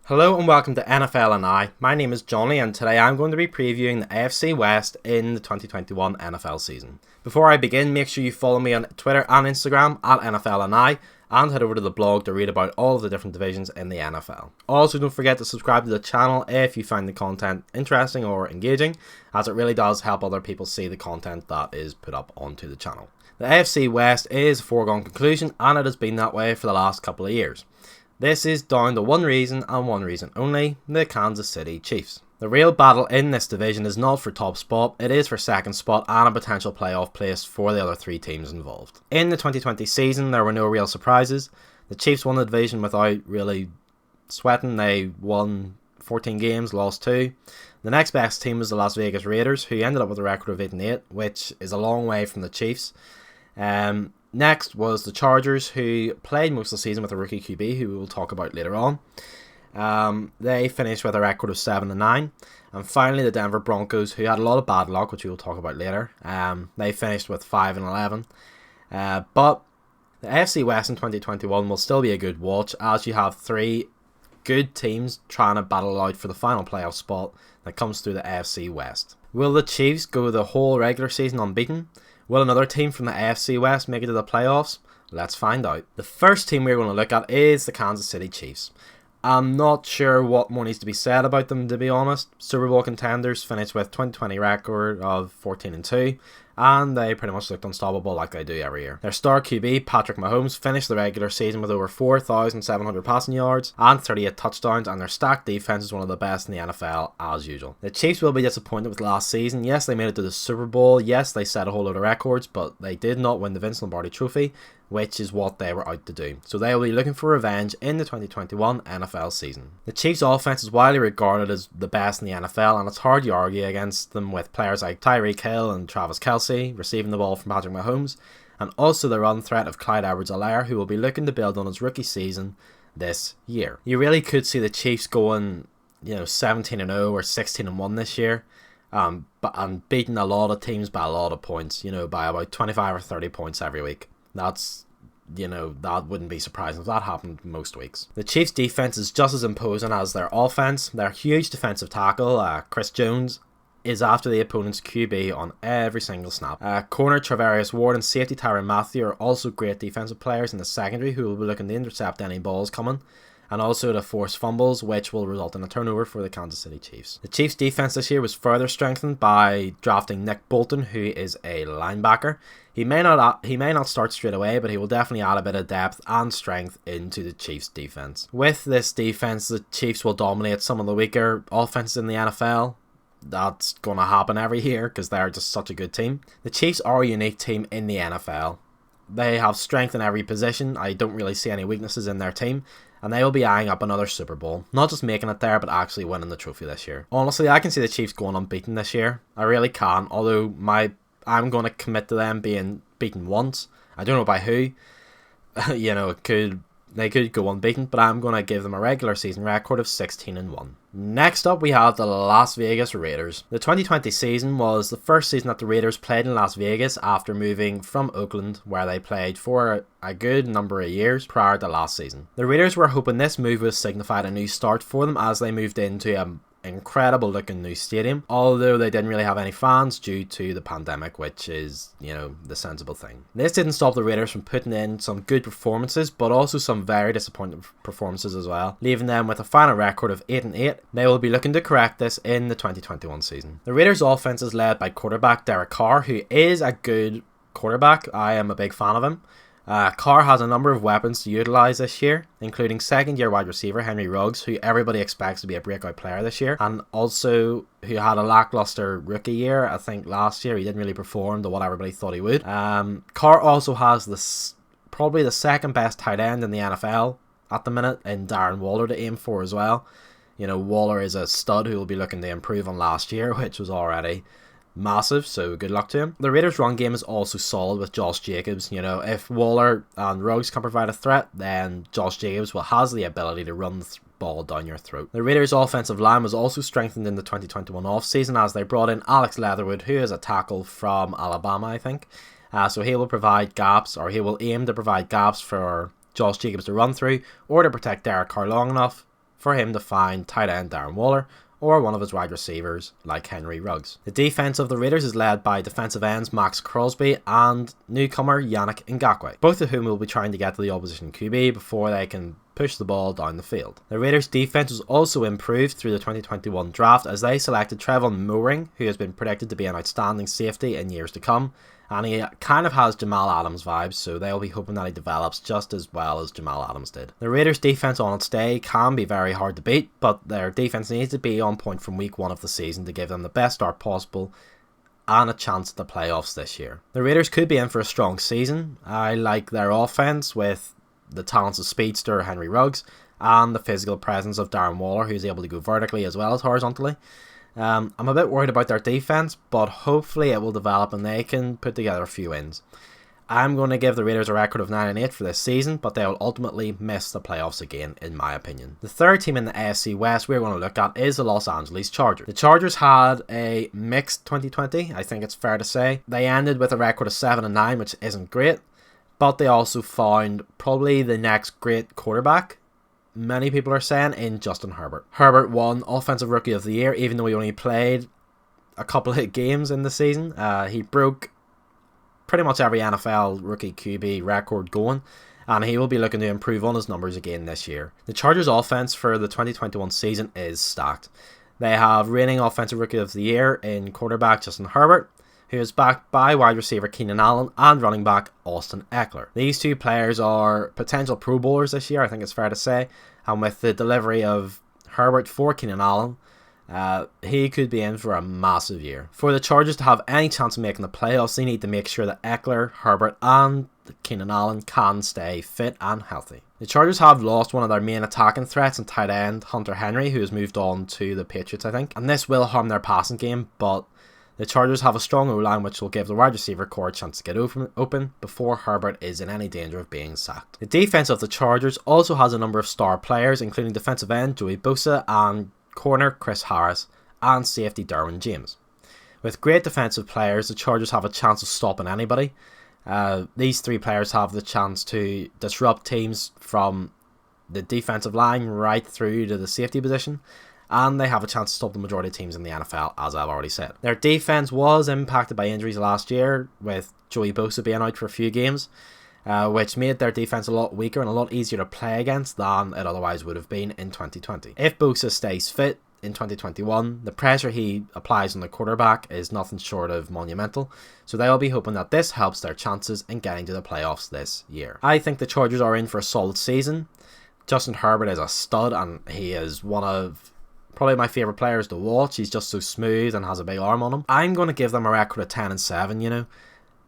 Hello and welcome to NFL and I. My name is Johnny and today I'm going to be previewing the Afc West in the 2021 NFL season. Before I begin, make sure you follow me on Twitter and Instagram at NFL and I, and head over to the blog to read about all of the different divisions in the NFL. Also, don't forget to subscribe to the channel if you find the content interesting or engaging, as it really does help other people see the content that is put up onto the channel. The AFC West is a foregone conclusion, and it has been that way for the last couple of years. This is down to one reason and one reason only: the Kansas City Chiefs. The real battle in this division is not for top spot, it is for second spot and a potential playoff place for the other three teams involved. In the 2020 season, there were no real surprises. The Chiefs won the division without really sweating. They won 14 games, lost 2. The next best team was the Las Vegas Raiders, who ended up with a record of 8-8, which is a long way from the Chiefs. Next was the Chargers, who played most of the season with a rookie QB, who we will talk about later on. They finished with a record of 7-9. And finally, the Denver Broncos, who had a lot of bad luck, which we will talk about later. They finished with 5-11. But the AFC West in 2021 will still be a good watch, as you have 3 good teams trying to battle out for the final playoff spot that comes through the AFC West. Will the Chiefs go the whole regular season unbeaten? Will another team from the AFC West make it to the playoffs? Let's find out. The first team we're going to look at is the Kansas City Chiefs. I'm not sure what more needs to be said about them, to be honest. Super Bowl contenders finished with 2020 record of 14-2, and they pretty much looked unstoppable like they do every year. Their star QB, Patrick Mahomes, finished the regular season with over 4,700 passing yards and 38 touchdowns, and their stacked defense is one of the best in the NFL as usual. The Chiefs will be disappointed with last season. Yes, they made it to the Super Bowl. Yes, they set a whole load of records, but they did not win the Vince Lombardi Trophy, which is what they were out to do. So they will be looking for revenge in the 2021 NFL season. The Chiefs' offense is widely regarded as the best in the NFL, and it's hard to argue against them with players like Tyreek Hill and Travis Kelce receiving the ball from Patrick Mahomes, and also the run threat of Clyde Edwards-Helaire, who will be looking to build on his rookie season this year. You really could see the Chiefs going 17-0 or 16-1 this year, but beating a lot of teams by a lot of points, by about 25 or 30 points every week. That wouldn't be surprising if that happened most weeks. The Chiefs' defense is just as imposing as their offense. Their huge defensive tackle, Chris Jones, is after the opponent's QB on every single snap. Corner Travarius Ward and safety Tyrann Mathieu are also great defensive players in the secondary, who will be looking to intercept any balls coming, and also to force fumbles, which will result in a turnover for the Kansas City Chiefs. The Chiefs' defense this year was further strengthened by drafting Nick Bolton, who is a linebacker. He may not start straight away, but he will definitely add a bit of depth and strength into the Chiefs' defense. With this defense, the Chiefs will dominate some of the weaker offenses in the NFL. That's going to happen every year because they're just such a good team. The Chiefs are a unique team in the NFL. They have strength in every position. I don't really see any weaknesses in their team, and they will be eyeing up another Super Bowl. Not just making it there, but actually winning the trophy this year. Honestly, I can see the Chiefs going unbeaten this year. I really can, although I'm going to commit to them being beaten once. I don't know by who. They could go unbeaten, but I'm going to give them a regular season record of 16-1. Next up, we have the Las Vegas Raiders. The 2020 season was the first season that the Raiders played in Las Vegas after moving from Oakland, where they played for a good number of years prior to last season. The Raiders were hoping this move would signify a new start for them as they moved into a incredible looking new stadium, although they didn't really have any fans due to the pandemic, which is the sensible thing. This didn't stop the Raiders from putting in some good performances, but also some very disappointing performances as well, leaving them with a final record of 8-8. They will be looking to correct this in the 2021 season. The Raiders' offense is led by quarterback Derek Carr, who is a good quarterback. I am a big fan of him. Carr has a number of weapons to utilise this year, including second-year wide receiver Henry Ruggs, who everybody expects to be a breakout player this year, and also who had a lackluster rookie year. I think last year he didn't really perform to what everybody thought he would. Carr also has probably the second best tight end in the NFL at the minute in Darren Waller to aim for as well. Waller is a stud who will be looking to improve on last year, which was already massive, so good luck to him. The Raiders' run game is also solid with Josh Jacobs. If Waller and Ruggs can provide a threat, then Josh Jacobs has the ability to run the ball down your throat. The Raiders' offensive line was also strengthened in the 2021 offseason as they brought in Alex Leatherwood, who is a tackle from Alabama, I think. So he will provide gaps, or he will aim to provide gaps for Josh Jacobs to run through, or to protect Derek Carr long enough for him to find tight end Darren Waller or one of his wide receivers like Henry Ruggs. The defense of the Raiders is led by defensive ends Max Crosby and newcomer Yannick Ngakoue, both of whom will be trying to get to the opposition QB before they can push the ball down the field. The Raiders defense was also improved through the 2021 draft as they selected Trevon Moehrig, who has been predicted to be an outstanding safety in years to come, and he kind of has Jamal Adams vibes, so they'll be hoping that he develops just as well as Jamal Adams did. The Raiders defense on its day can be very hard to beat, but their defense needs to be on point from week 1 of the season to give them the best start possible and a chance at the playoffs this year. The Raiders could be in for a strong season. I like their offense with the talents of speedster Henry Ruggs and the physical presence of Darren Waller, who's able to go vertically as well as horizontally. I'm a bit worried about their defense, but hopefully it will develop and they can put together a few wins. I'm going to give the Raiders a record of 9-8 for this season, but they will ultimately miss the playoffs again, in my opinion. The third team in the AFC West we're going to look at is the Los Angeles Chargers. The Chargers had a mixed 2020, I think it's fair to say. They ended with a record of 7-9, which isn't great, but they also found probably the next great quarterback, many people are saying, in Justin Herbert. Herbert won Offensive Rookie of the Year, even though he only played a couple of games in the season. He broke pretty much every NFL rookie QB record going, and he will be looking to improve on his numbers again this year. The Chargers offense for the 2021 season is stacked. They have reigning Offensive Rookie of the Year in quarterback Justin Herbert, who is backed by wide receiver Keenan Allen and running back Austin Eckler. These two players are potential Pro Bowlers this year, I think it's fair to say, and with the delivery of Herbert for Keenan Allen, he could be in for a massive year. For the Chargers to have any chance of making the playoffs, they need to make sure that Eckler, Herbert and Keenan Allen can stay fit and healthy. The Chargers have lost one of their main attacking threats in tight end Hunter Henry, who has moved on to the Patriots, I think, and this will harm their passing game, but the Chargers have a strong O-line which will give the wide receiver core a chance to get open before Herbert is in any danger of being sacked. The defense of the Chargers also has a number of star players, including defensive end Joey Bosa and corner Chris Harris and safety Derwin James. With great defensive players, the Chargers have a chance of stopping anybody. These three players have the chance to disrupt teams from the defensive line right through to the safety position, and they have a chance to stop the majority of teams in the NFL, as I've already said. Their defense was impacted by injuries last year, with Joey Bosa being out for a few games, which made their defense a lot weaker and a lot easier to play against than it otherwise would have been in 2020. If Bosa stays fit in 2021, the pressure he applies on the quarterback is nothing short of monumental, so they'll be hoping that this helps their chances in getting to the playoffs this year. I think the Chargers are in for a solid season. Justin Herbert is a stud, and he is one of probably my favourite players to watch. He's just so smooth and has a big arm on him. I'm going to give them a record of 10-7, you know.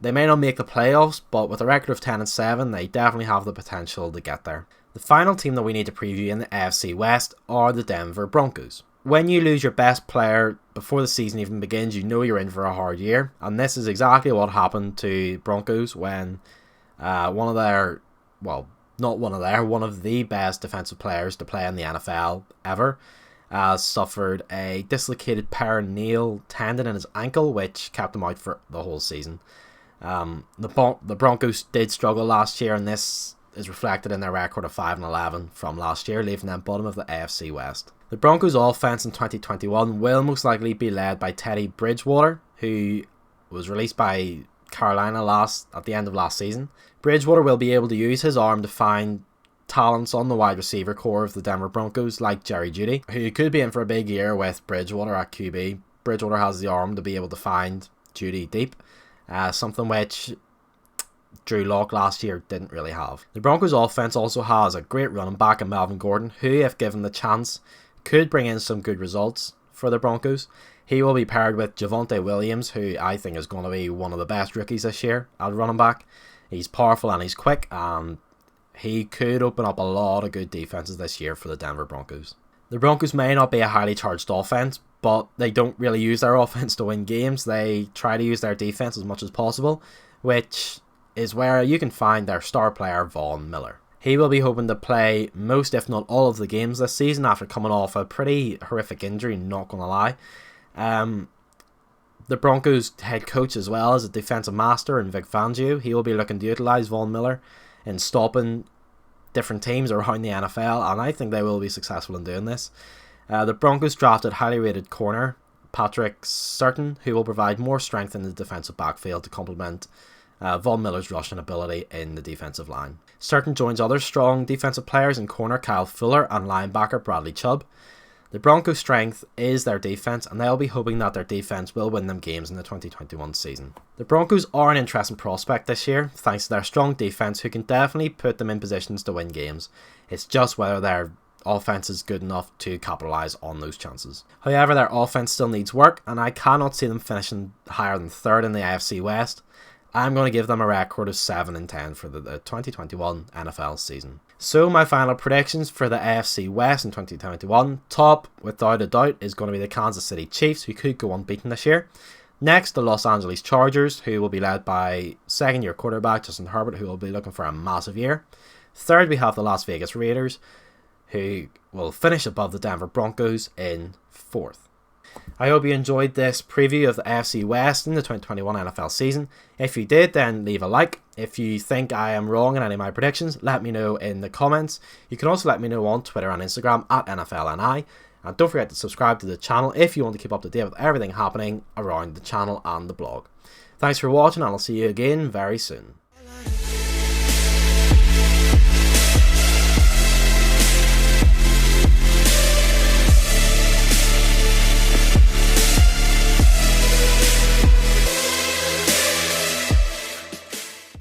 They may not make the playoffs, but with a record of 10-7, they definitely have the potential to get there. The final team that we need to preview in the AFC West are the Denver Broncos. When you lose your best player before the season even begins, you know you're in for a hard year, and this is exactly what happened to Broncos when one of the best defensive players to play in the NFL ever suffered a dislocated peroneal tendon in his ankle, which kept him out for the whole season. The Broncos did struggle last year, and this is reflected in their record of 5-11 from last year, leaving them bottom of the AFC West. The Broncos offense in 2021 will most likely be led by Teddy Bridgewater, who was released by Carolina at the end of last season. Bridgewater will be able to use his arm to find talents on the wide receiver core of the Denver Broncos like Jerry Jeudy, who could be in for a big year with Bridgewater at QB. Bridgewater has the arm to be able to find Jeudy deep, something which Drew Lock last year didn't really have. The Broncos offense also has a great running back in Melvin Gordon, who, if given the chance, could bring in some good results for the Broncos. He will be paired with Javonte Williams, who I think is going to be one of the best rookies this year at running back. He's powerful and he's quick, and he could open up a lot of good defenses this year for the Denver Broncos. The Broncos may not be a highly charged offense, but they don't really use their offense to win games. They try to use their defense as much as possible, which is where you can find their star player Von Miller. He will be hoping to play most, if not all, of the games this season after coming off a pretty horrific injury, not going to lie. The Broncos head coach, as well as a defensive master in Vic Fangio, he will be looking to utilise Von Miller in stopping different teams around the NFL, and I think they will be successful in doing this. The Broncos drafted highly rated corner Patrick Surtain, who will provide more strength in the defensive backfield to complement Von Miller's rushing ability in the defensive line. Surtain joins other strong defensive players in corner Kyle Fuller and linebacker Bradley Chubb. The Broncos' strength is their defense, and they'll be hoping that their defense will win them games in the 2021 season. The Broncos are an interesting prospect this year, thanks to their strong defense, who can definitely put them in positions to win games. It's just whether their offense is good enough to capitalise on those chances. However, their offense still needs work, and I cannot see them finishing higher than 3rd in the Afc West. I'm going to give them a record of 7-10 for the 2021 NFL season. So my final predictions for the AFC West in 2021. Top, without a doubt, is going to be the Kansas City Chiefs, who could go unbeaten this year. Next, the Los Angeles Chargers, who will be led by second-year quarterback Justin Herbert, who will be looking for a massive year. Third, we have the Las Vegas Raiders, who will finish above the Denver Broncos in 4th. I hope you enjoyed this preview of the AFC West in the 2021 NFL season. If you did, then leave a like. If you think I am wrong in any of my predictions, let me know in the comments. You can also let me know on Twitter and Instagram at NFLNI. And don't forget to subscribe to the channel if you want to keep up to date with everything happening around the channel and the blog. Thanks for watching, and I'll see you again very soon.